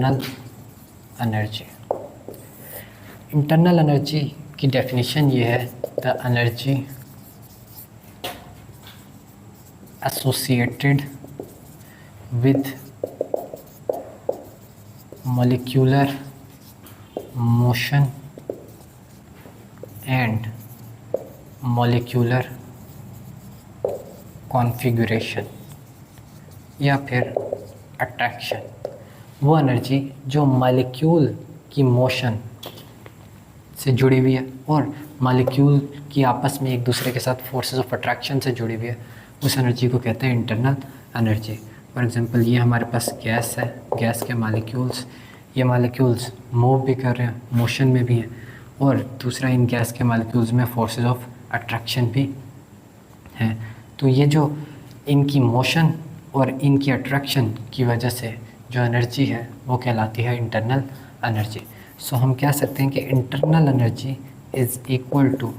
Internal energy. Internal energy की definition ये है, the energy associated with molecular motion and molecular configuration या फिर अट्रैक्शन, वो एनर्जी जो मॉलिक्यूल की मोशन से जुड़ी हुई है और मॉलिक्यूल की आपस में एक दूसरे के साथ फोर्सेस ऑफ अट्रैक्शन से जुड़ी हुई है, उस एनर्जी को कहते हैं इंटरनल एनर्जी। फॉर एग्जांपल ये हमारे पास गैस है, गैस के मॉलिक्यूल्स, ये मॉलिक्यूल्स मूव भी कर रहे हैं, मोशन में भी हैं, और दूसरा इन गैस के मॉलिक्यूल्स में फोर्सेस ऑफ अट्रैक्शन भी हैं। तो ये जो इनकी मोशन और इनकी अट्रैक्शन की वजह से जो एनर्जी है वो कहलाती है इंटरनल एनर्जी। सो हम कह सकते हैं कि internal energy is equal to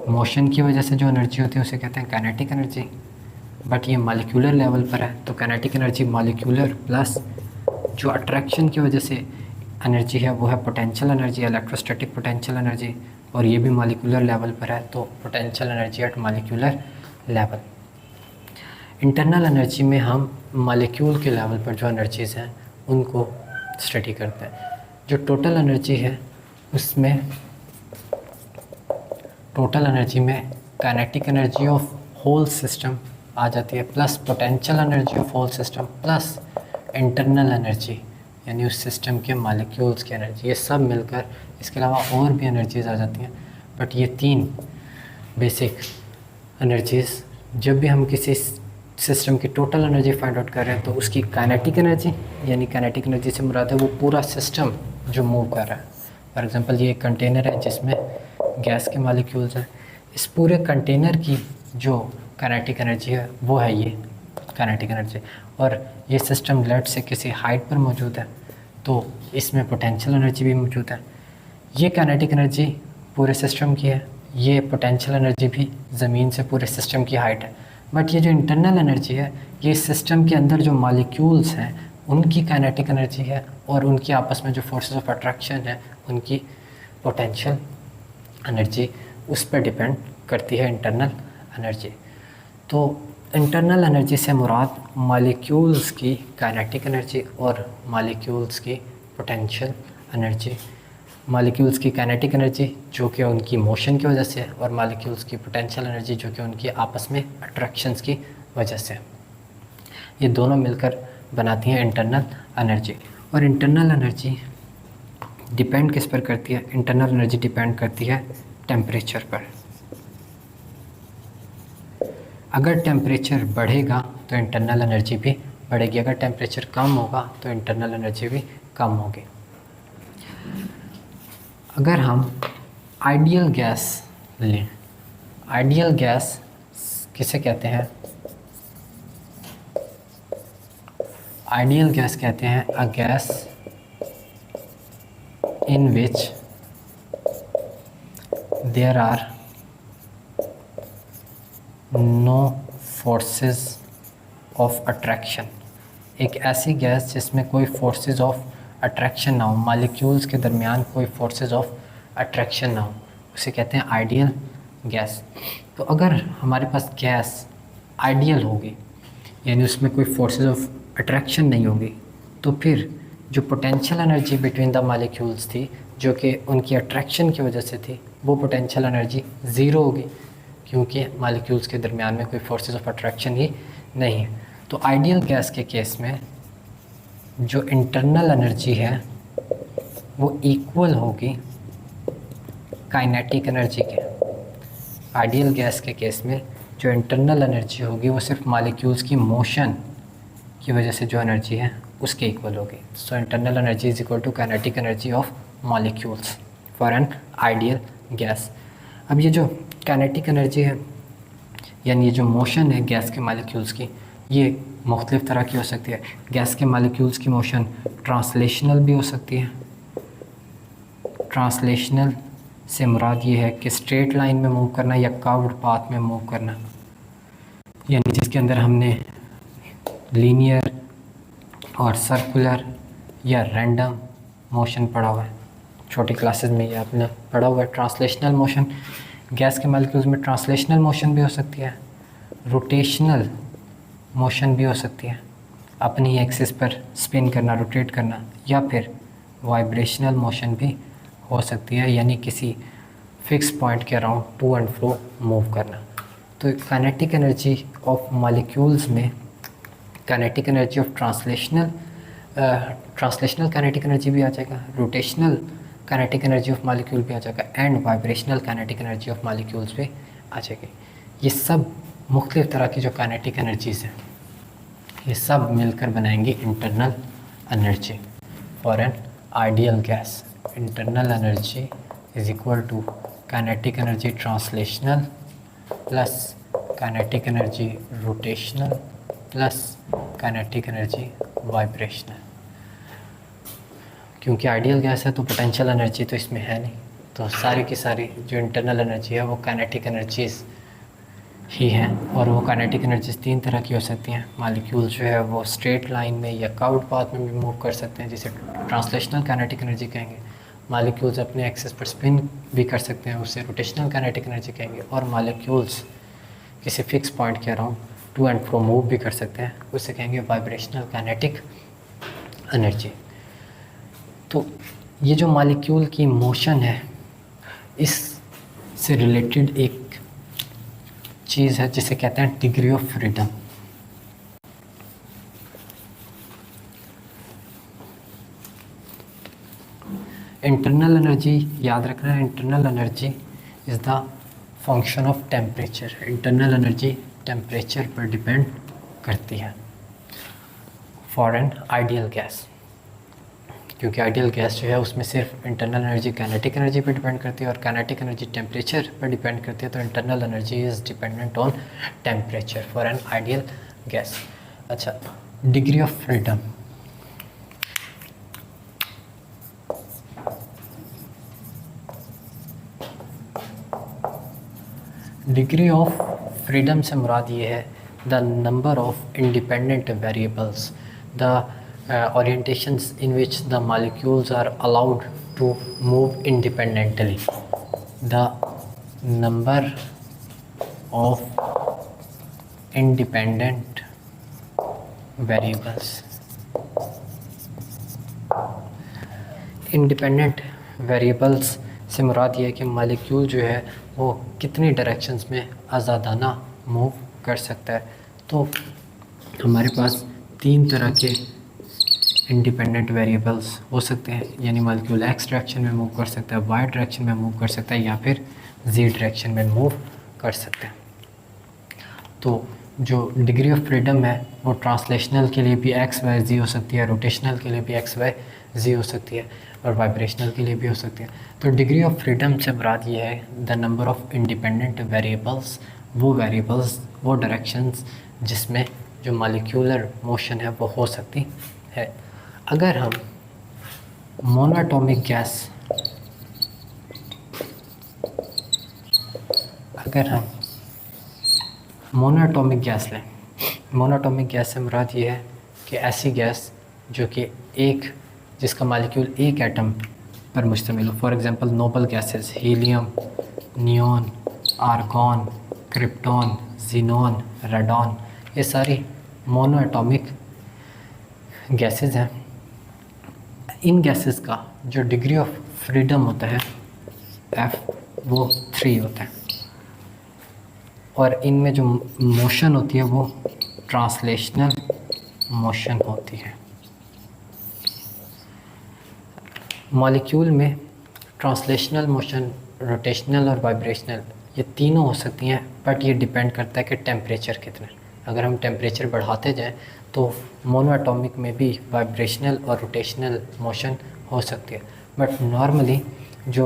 motion की वजह से जो एनर्जी होती है उसे कहते हैं काइनेटिक एनर्जी, बट ये मॉलिक्यूलर लेवल पर है तो काइनेटिक एनर्जी मॉलिक्यूलर प्लस जो अट्रैक्शन की वजह से एनर्जी है वो है potential energy, electrostatic potential energy, और ये भी मॉलिक्यूलर लेवल पर है तो potential energy at molecular level. Internal energy में हम मॉलिक्यूल के लेवल पर जो एनर्जीज़ हैं उनको स्टडी करते हैं। जो टोटल एनर्जी है उसमें टोटल एनर्जी में kinetic energy of whole system आ जाती है, plus potential energy of whole system, plus internal energy यानी उस सिस्टम के मॉलिक्यूल्स की एनर्जी, ये सब मिलकर इसके अलावा और भी एनर्जीज़ आ जाती हैं। बट ये तीन बेसिक एनर्जीज़, जब भी हम किसी सिस्टम की टोटल एनर्जी फाइंड आउट कर रहे हैं तो उसकी काइनेटिक एनर्जी, यानी काइनेटिक एनर्जी से मुराद है वो पूरा सिस्टम जो मूव कर रहा है। फॉर एग्जांपल ये एक कंटेनर है जिसमें गैस के मॉलिक्यूल्स हैं, इस पूरे कंटेनर की जो काइनेटिक एनर्जी है वो है ये काइनेटिक एनर्जी, और ये सिस्टम लेट से किसी हाइट पर मौजूद है तो इसमें पोटेंशियल एनर्जी भी मौजूद है। ये काइनेटिक एनर्जी पूरे सिस्टम की है, ये पोटेंशियल एनर्जी भी ज़मीन से पूरे सिस्टम की हाइट है। बट ये जो इंटरनल एनर्जी है ये सिस्टम के अंदर जो मॉलिक्यूल्स हैं उनकी काइनेटिक एनर्जी है, और उनकी आपस में जो फोर्सेस ऑफ अट्रैक्शन है उनकी पोटेंशियल एनर्जी, उस पर डिपेंड करती है इंटरनल एनर्जी। तो इंटरनल एनर्जी से मुराद मॉलिक्यूल्स की काइनेटिक एनर्जी और मॉलिक्यूल्स की पोटेंशियल एनर्जी। मॉलिक्यूल्स की काइनेटिक एनर्जी जो कि उनकी मोशन की वजह से, और मॉलिक्यूल्स की पोटेंशियल एनर्जी जो कि उनकी आपस में अट्रैक्शंस की वजह से, ये दोनों मिलकर बनाती हैं इंटरनल एनर्जी। और इंटरनल एनर्जी डिपेंड किस पर करती है? इंटरनल एनर्जी डिपेंड करती है टेम्परेचर पर। अगर टेम्परेचर बढ़ेगा तो इंटरनल एनर्जी भी बढ़ेगी, अगर टेम्परेचर कम होगा तो इंटरनल एनर्जी भी कम होगी। अगर हम आइडियल गैस लें, आइडियल गैस किसे कहते हैं? आइडियल गैस कहते हैं a gas in which there are no forces of attraction. एक ऐसी गैस जिसमें कोई फोर्सेस ऑफ अट्रैक्शन ना हो, मॉलिक्यूल्स के दरमियान कोई फोर्सेस ऑफ अट्रैक्शन ना हो, उसे कहते हैं आइडियल गैस। तो अगर हमारे पास गैस आइडियल होगी यानी उसमें कोई फोर्सेस ऑफ अट्रैक्शन नहीं होगी, तो फिर जो potential energy between the molecules थी जो कि उनकी अट्रैक्शन की वजह से थी, वो पोटेंशियल एनर्जी ज़ीरो होगी क्योंकि मॉलिक्यूल्स के दरमियान में कोई फोर्सेस ऑफ अट्रैक्शन ही नहीं है। तो आइडियल गैस के केस में जो इंटरनल एनर्जी है वो इक्वल होगी काइनेटिक एनर्जी के। आइडियल गैस के केस में जो इंटरनल एनर्जी होगी वो सिर्फ मॉलिक्यूल्स की मोशन की वजह से जो एनर्जी है उसके इक्वल होगी। So internal energy is equal to kinetic energy of molecules for an ideal gas. अब ये जो काइनेटिक एनर्जी है यानी ये जो मोशन है गैस के मॉलिक्यूल्स की, ये मुख्तलिफ़ तरह की हो सकती है। गैस के मॉलिक्यूल्स की मोशन ट्रांसलेशनल भी हो सकती है। ट्रांसलेशनल से मुराद ये है कि स्ट्रेट लाइन में मूव करना या कर्व्ड पाथ में मूव करना, यानी जिसके अंदर हमने लीनियर और सर्कुलर या रैंडम मोशन पढ़ा हुआ है, छोटी क्लासेस में ये आपने पढ़ा हुआ है। ट्रांसलेशनल मोशन, गैस के मॉलिक्यूल्स में ट्रांसलेशनल मोशन भी हो सकती है, रोटेशनल मोशन भी हो सकती है, अपनी एक्सिस पर स्पिन करना, रोटेट करना, या फिर वाइब्रेशनल मोशन भी हो सकती है, यानी किसी फिक्स पॉइंट के around two and fro move करना। तो काइनेटिक एनर्जी ऑफ मॉलिक्यूल्स में kinetic energy of translational kinetic energy भी आ जाएगा, rotational kinetic energy of molecule भी आ जाएगा, and vibrational kinetic energy of molecules भी आ जाएगी। ये सब मुख्तलिफ तरह की जो काइनेटिक एनर्जीज़ हैं, ये सब मिलकर बनाएंगी internal energy for an ideal gas. Internal energy is equal to kinetic energy translational plus kinetic energy rotational plus kinetic energy vibrational. क्योंकि आइडियल गैस है तो पोटेंशियल एनर्जी तो इसमें है नहीं, तो सारी की सारी जो इंटरनल एनर्जी है वो काइनेटिक एनर्जीज़ ही हैं। और वो काइनेटिक एनर्जीज तीन तरह की हो सकती हैं। मॉलिक्यूल जो है वो स्ट्रेट लाइन में या कर्व्ड पाथ में भी मूव कर सकते हैं, जिसे ट्रांसलेशनल काइनेटिक एनर्जी कहेंगे। मॉलिक्यूल्स अपने एक्सिस पर स्पिन भी कर सकते हैं, उसे रोटेशनल काइनेटिक एनर्जी कहेंगे। और मॉलिक्यूल्स किसी फिक्स पॉइंट के around two and fro move भी कर सकते हैं, उसे कहेंगे वाइब्रेशनल काइनेटिक एनर्जी। तो ये जो मॉलिक्यूल की मोशन है, इससे रिलेटेड एक चीज़ है जिसे कहते हैं degree of freedom. Internal energy याद रखना है, internal energy is the function of temperature. Internal energy temperature पर डिपेंड करती है फॉर एन आइडियल गैस। क्योंकि आइडियल गैस जो है उसमें सिर्फ इंटरनल एनर्जी काइनेटिक एनर्जी पर डिपेंड करती है और काइनेटिक एनर्जी टेम्परेचर पर डिपेंड करती है। तो internal energy is dependent on temperature for an ideal gas. अच्छा, degree of freedom. Degree of freedom से मुराद ये है the number of independent variables, the orientations in which the molecules are allowed to move independently. The number of independent variables. Independent variables से मुराद ये है कि molecule जो है वो कितनी डायरेक्शंस में आज़ादाना मूव कर सकता है। तो हमारे पास तीन तरह के इंडिपेंडेंट वेरिएबल्स हो सकते हैं, यानी मॉलिक्यूल एक्स डायरेक्शन में मूव कर सकता है, वाई डायरेक्शन में मूव कर सकता है, या फिर जी डायरेक्शन में मूव कर सकते हैं। तो जो डिग्री ऑफ फ्रीडम है वो ट्रांसलेशनल के लिए भी एक्स वाई जी हो सकती है, रोटेशनल के लिए भी एक्स वाई जी हो सकती है, और वाइब्रेशनल के लिए भी हो सकती है। तो डिग्री ऑफ फ्रीडम से मुराद ये है the number of independent variables, वो वेरिएबल्स, वो डायरेक्शंस जिसमें जो मॉलिक्यूलर मोशन है वो हो सकती है। अगर हम मोनोटॉमिक गैस लें, मोनोटॉमिक गैस से मुराद ये है कि ऐसी गैस जो कि जिसका मॉलिक्यूल एक एटम पर मुश्तमिल हो। For example noble gases, helium, neon, argon, krypton, xenon, radon, ये सारी मोनोएटॉमिक गैसेस हैं। इन गैसेस का जो डिग्री ऑफ फ्रीडम होता है F, वो 3 होता है, और इनमें जो मोशन होती है वो ट्रांसलेशनल मोशन होती है। मॉलिक्यूल में ट्रांसलेशनल मोशन, रोटेशनल और वाइब्रेशनल, ये तीनों हो सकती हैं, बट ये डिपेंड करता है कि टेम्परेचर कितना है। अगर हम टेम्परेचर बढ़ाते जाएं तो मोनोएटॉमिक में भी वाइब्रेशनल और रोटेशनल मोशन हो सकती है। बट नॉर्मली जो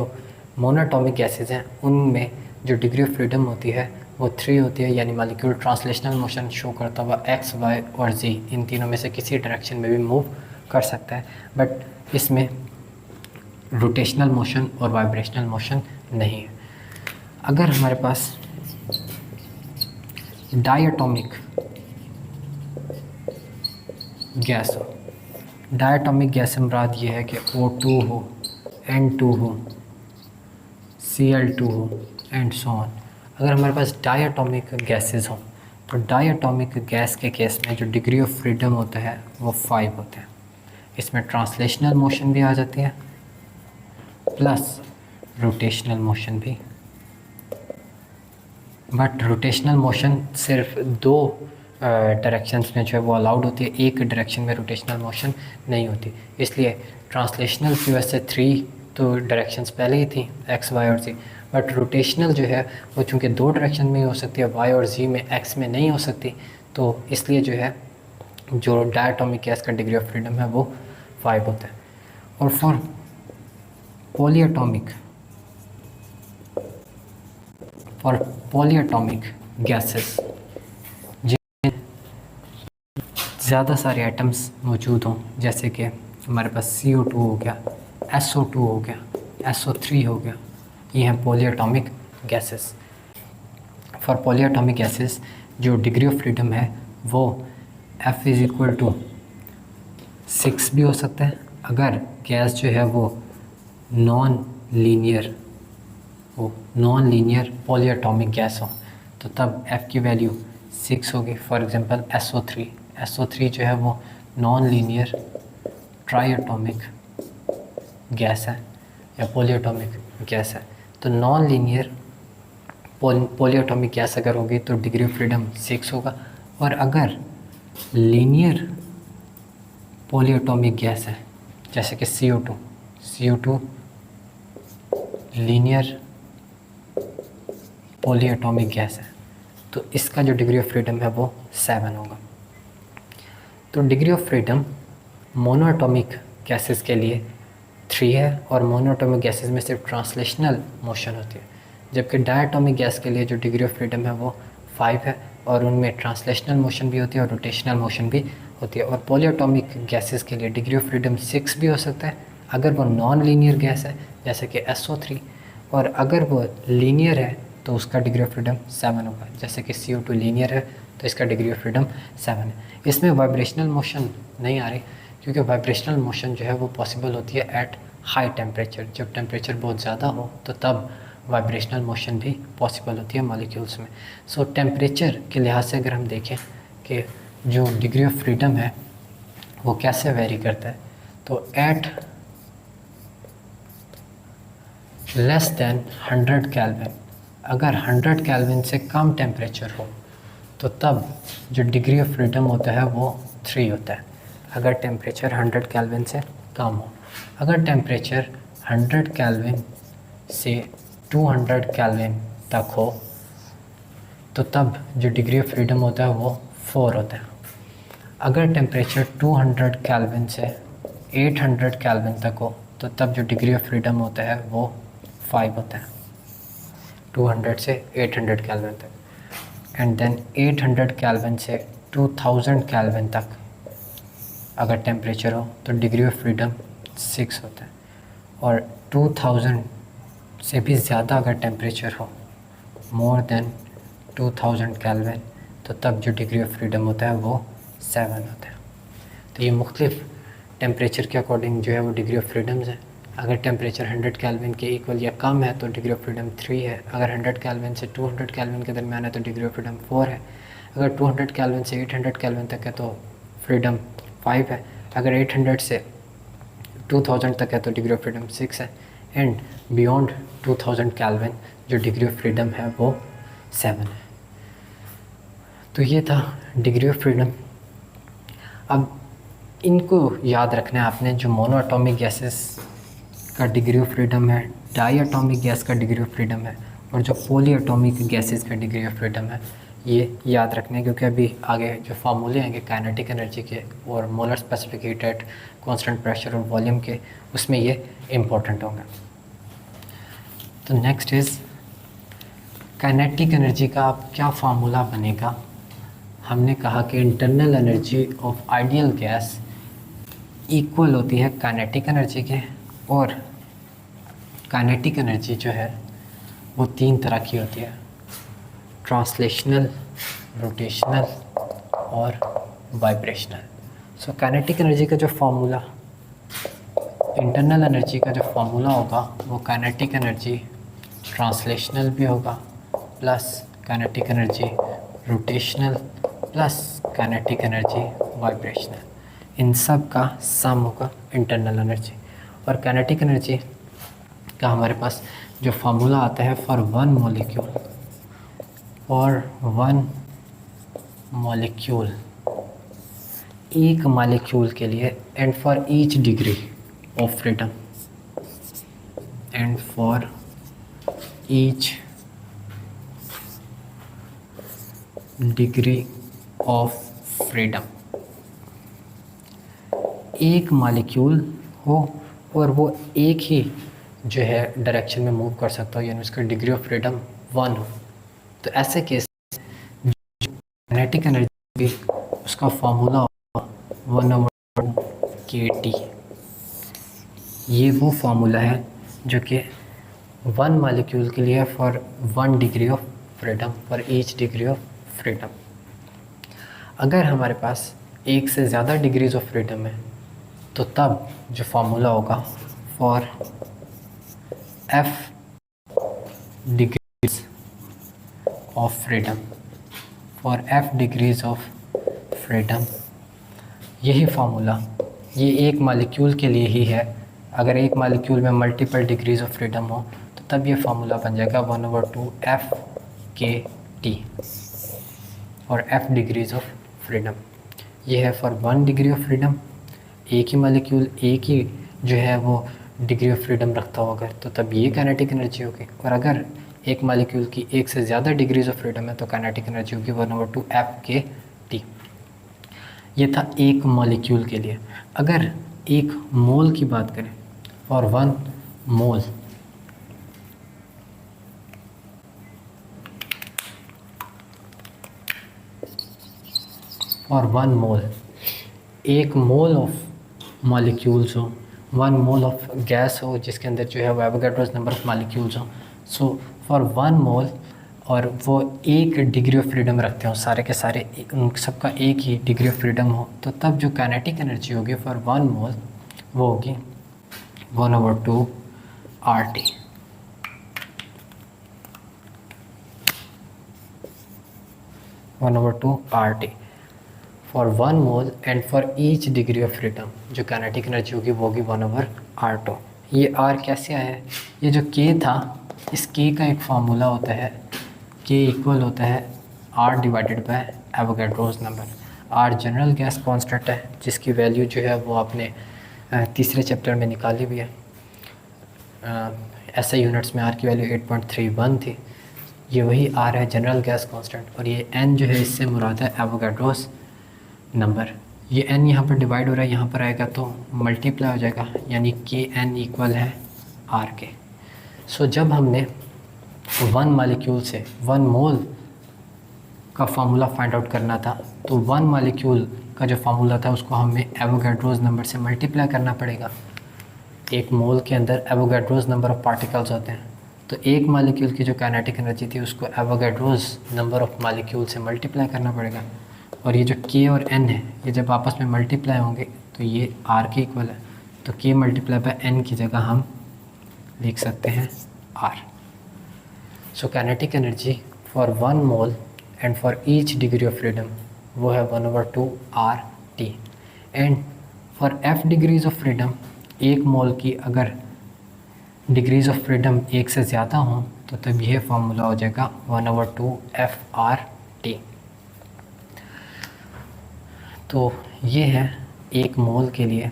मोनोएटॉमिक गैसेस हैं उनमें जो डिग्री ऑफ फ्रीडम होती है वो 3 होती है, यानी मॉलिक्यूल ट्रांसलेशनल मोशन शो करता हुआ एक्स, वाई और जी, इन तीनों में से किसी डायरेक्शन में भी मूव कर सकता है, बट इसमें रोटेशनल मोशन और वाइब्रेशनल मोशन नहीं है। अगर हमारे पास डायटोमिक गैस हो, डायटोमिक गैस से मुराद ये है कि O2 हो, N2 हो, Cl2 हो एंड सो ऑन। अगर हमारे पास डायटोमिक गैसेस हों तो डायटोमिक गैस के केस में जो डिग्री ऑफ फ्रीडम होता है वो 5 होता है। इसमें ट्रांसलेशनल मोशन भी आ जाती है प्लस रोटेशनल मोशन भी, बट रोटेशनल मोशन सिर्फ दो डायरेक्शंस में जो है वो अलाउड होती है, एक डायरेक्शन में रोटेशनल मोशन नहीं होती। इसलिए ट्रांसलेशनल की वजह से 3 तो डायरेक्शंस पहले ही थी, एक्स वाई और जी, बट रोटेशनल जो है वो चूँकि दो डायरेक्शन में ही हो सकती है, वाई और जी में, एक्स में नहीं हो सकती, तो इसलिए जो है जो डायटोमिक गैस का डिग्री ऑफ फ्रीडम है वो 5 होता है। और फॉर पॉलीएटॉमिक गैसेस ज़्यादा सारे एटम्स मौजूद हों, जैसे कि हमारे पास CO2 हो गया, SO2 हो गया, SO3 हो गया, ये हैं polyatomic gases. For polyatomic gases जो डिग्री ऑफ फ्रीडम है वो F = 6 भी हो सकता है अगर गैस जो है वो नॉन लीनियर पॉलीएटॉमिक गैस हो, तो तब F की वैल्यू 6 होगी। फॉर एग्जांपल SO3 जो है वो नॉन लीनियर ट्राईएटॉमिक गैस है या पॉलीएटॉमिक गैस है, तो नॉन लीनियर पॉलीएटॉमिक गैस अगर होगी तो डिग्री ऑफ फ्रीडम 6 होगा। और अगर लीनियर पॉलीएटॉमिक गैस है जैसे कि CO2 लीनियर पॉलीएटॉमिक गैस है, तो इसका जो डिग्री ऑफ फ्रीडम है वो 7 होगा। तो degree of freedom monoatomic gases के लिए 3 है और मोनोएटॉमिक गैसेस में सिर्फ ट्रांसलेशनल मोशन होती है, जबकि डायटोमिक गैस के लिए जो डिग्री ऑफ फ्रीडम है वो 5 है और उनमें ट्रांसलेशनल मोशन भी होती है और रोटेशनल मोशन भी होती है। और पॉलीएटॉमिक गैसेस के लिए डिग्री ऑफ फ्रीडम 6 भी हो सकता है अगर वो नॉन लीनियर गैस है जैसे कि SO3, और अगर वो लीनियर है तो उसका डिग्री ऑफ फ्रीडम 7 होगा, जैसे कि CO2 लीनियर है तो इसका डिग्री ऑफ फ्रीडम 7 है। इसमें वाइब्रेशनल मोशन नहीं आ रही क्योंकि वाइब्रेशनल मोशन जो है वो पॉसिबल होती है एट हाई टेम्परेचर। जब टेम्परेचर बहुत ज़्यादा हो तो तब वाइब्रेशनल मोशन भी पॉसिबल होती है मॉलिक्यूल्स में। सो टेम्परेचर के लिहाज से अगर हम देखें कि जो डिग्री ऑफ फ्रीडम है वो कैसे वेरी करता है, तो एट लेस दैन 100 केल्विन, अगर 100 केल्विन से कम टेम्परेचर हो तो तब जो डिग्री ऑफ फ्रीडम होता है वो 3 होता है, अगर टेम्परेचर 100 केल्विन से कम हो। अगर टेम्परेचर 100 केल्विन से 200 केल्विन तक हो तो तब जो डिग्री ऑफ फ्रीडम होता है वो 4 होता है। अगर टेम्परेचर 200 केल्विन से 800 केल्विन तक हो तो तब जो डिग्री ऑफ फ्रीडम होता है वो 5 होता है, 200 से 800 केल्विन तक। एंड देन 800 केल्विन से 2000 केल्विन तक अगर टेम्परेचर हो तो डिग्री ऑफ फ्रीडम 6 होता है, और 2000 से भी ज़्यादा अगर टेम्परेचर हो, मोर देन 2000 केल्विन, तो तब जो डिग्री ऑफ फ्रीडम होता है वो 7 होता है। तो ये मुख्तलिफ टेम्परेचर के अकॉर्डिंग जो है वो डिग्री ऑफ फ्रीडम्स है। अगर टेम्परेचर 100 केल्विन के इक्वल या कम है तो डिग्री ऑफ फ्रीडम 3 है, अगर 100 केल्विन से 200 केल्विन के दरमियान है तो डिग्री ऑफ फ्रीडम 4 है, अगर 200 केल्विन से 800 केल्विन तक है तो फ्रीडम 5 है, अगर 800 से 2000 तक है तो डिग्री ऑफ फ्रीडम 6 है, एंड बियॉन्ड 2000 केल्विन जो डिग्री ऑफ फ्रीडम है वो 7 है। तो ये था डिग्री ऑफ फ्रीडम। अब इनको याद रखना है आपने, जो मोनोएटॉमिक गैसेस का डिग्री ऑफ फ्रीडम है, डाईएटॉमिक गैस का डिग्री ऑफ फ्रीडम है, और जो पॉलीएटॉमिक गैसेस का डिग्री ऑफ फ्रीडम है, ये याद रखना है क्योंकि अभी आगे जो फार्मूले आएंगे काइनेटिक एनर्जी के और molar specific heat at constant pressure और वॉल्यूम के, उसमें ये इम्पोर्टेंट होंगे। तो नेक्स्ट इज़ काइनेटिक एनर्जी का अब क्या फार्मूला बनेगा। हमने कहा कि internal energy of ideal gas equal होती है काइनेटिक एनर्जी के, और काइनेटिक एनर्जी जो है वो 3 तरह की होती है, ट्रांसलेशनल, रोटेशनल और वाइब्रेशनल। सो काइनेटिक एनर्जी का जो फॉर्मूला, इंटरनल एनर्जी का जो फॉर्मूला होगा वो काइनेटिक एनर्जी ट्रांसलेशनल भी होगा plus kinetic energy rotational plus kinetic energy vibrational, इन सब का सम होगा इंटरनल एनर्जी। और काइनेटिक एनर्जी का हमारे पास जो फार्मूला आता है फॉर वन मॉलिक्यूल एक मॉलिक्यूल के लिए and for each degree of freedom and for each degree of freedom, एक मॉलिक्यूल हो और वो एक ही जो है डायरेक्शन में मूव कर सकता हो, यानी उसका डिग्री ऑफ फ्रीडम 1 हो, तो ऐसे केस काइनेटिक एनर्जी भी उसका फॉर्मूला होगा 1/2kT। ये वो फार्मूला है जो कि वन मॉलिक्यूल के लिए for 1 degree of freedom, for each degree of freedom. अगर हमारे पास एक से ज़्यादा डिग्रीज ऑफ फ्रीडम है तो तब जो फार्मूला होगा for f degrees of freedom, for f degrees of freedom, यही फार्मूला ये एक मॉलिक्यूल के लिए ही है। अगर एक मॉलिक्यूल में मल्टीपल डिग्रीज ऑफ फ्रीडम हो तो तब ये फार्मूला बन जाएगा 1/2 और f डिग्रीज ऑफ फ्रीडम। ये है फॉर 1 डिग्री ऑफ फ्रीडम, एक ही मॉलिक्यूल एक ही जो है वो डिग्री ऑफ फ्रीडम रखता हो अगर, तो तब ये काइनेटिक एनर्जी होगी। और अगर एक मॉलिक्यूल की एक से ज़्यादा डिग्रीज ऑफ फ्रीडम है तो काइनेटिक एनर्जी होगी 1/2 ये था एक मॉलिक्यूल के लिए। अगर एक मोल की बात करें, फॉर 1 मोल, फॉर 1 मोल, एक मोल ऑफ मॉलिक्यूल्स हो, 1 मोल ऑफ गैस हो जिसके अंदर जो है वो एवोगाड्रोस नंबर ऑफ मॉलिक्यूल्स हो, सो फॉर 1 मोल, और वो एक डिग्री ऑफ फ्रीडम रखते हो, सारे के सारे उन सबका एक ही डिग्री ऑफ फ्रीडम हो, तो तब जो काइनेटिक एनर्जी होगी फॉर 1 मोल वो होगी 1/2 RT। For 1 mole and for each degree of freedom जो काइनेटिक एनर्जी होगी वो होगी 1/R2। ये R कैसे आया है? ये जो K था, इस K का एक फार्मूला होता है, K इक्वल होता है R divided by Avogadro's number. R general gas constant है जिसकी वैल्यू जो है वो आपने तीसरे चैप्टर में निकाली हुई है। ऐसे यूनिट्स में R की वैल्यू 8.31 थी। ये वही R है जनरल गैस कांस्टेंट, और ये N जो है इससे मुराद है एवोगाड्रोस नंबर। ये n यहाँ पर डिवाइड हो रहा है, यहाँ पर आएगा तो मल्टीप्लाई हो जाएगा, यानी कि n इक्वल है R के। सो जब हमने 1 मॉलिक्यूल से 1 मोल का फार्मूला फाइंड आउट करना था, तो 1 मॉलिक्यूल का जो फार्मूला था उसको हमें एवोगाड्रोस नंबर से मल्टीप्लाई करना पड़ेगा। एक मोल के अंदर एवोगाड्रोस नंबर ऑफ पार्टिकल्स होते हैं, तो एक मॉलिक्यूल की जो काइनेटिक एनर्जी थी उसको एवोगाड्रोस नंबर ऑफ मॉलिक्यूल से मल्टीप्लाई करना पड़ेगा। और ये जो K और N है ये जब आपस में मल्टीप्लाई होंगे तो ये R के इक्वल है, तो K मल्टीप्लाई बाय N की जगह हम लिख सकते हैं R। So kinetic energy for 1 mole and for each degree of freedom वो है 1/2 RT। And for F degrees of freedom, एक मोल की अगर डिग्रीज ऑफ फ्रीडम एक से ज़्यादा हो तो तब यह फार्मूला हो जाएगा 1/2 FRT। तो ये है एक मोल के लिए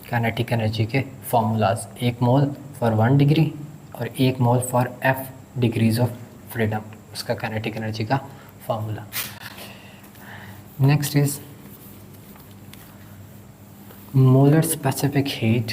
काइनेटिक एनर्जी के फार्मूलाज, एक मोल फॉर 1 डिग्री और एक mole for F degrees of freedom, उसका काइनेटिक एनर्जी का formula. Next is molar specific heat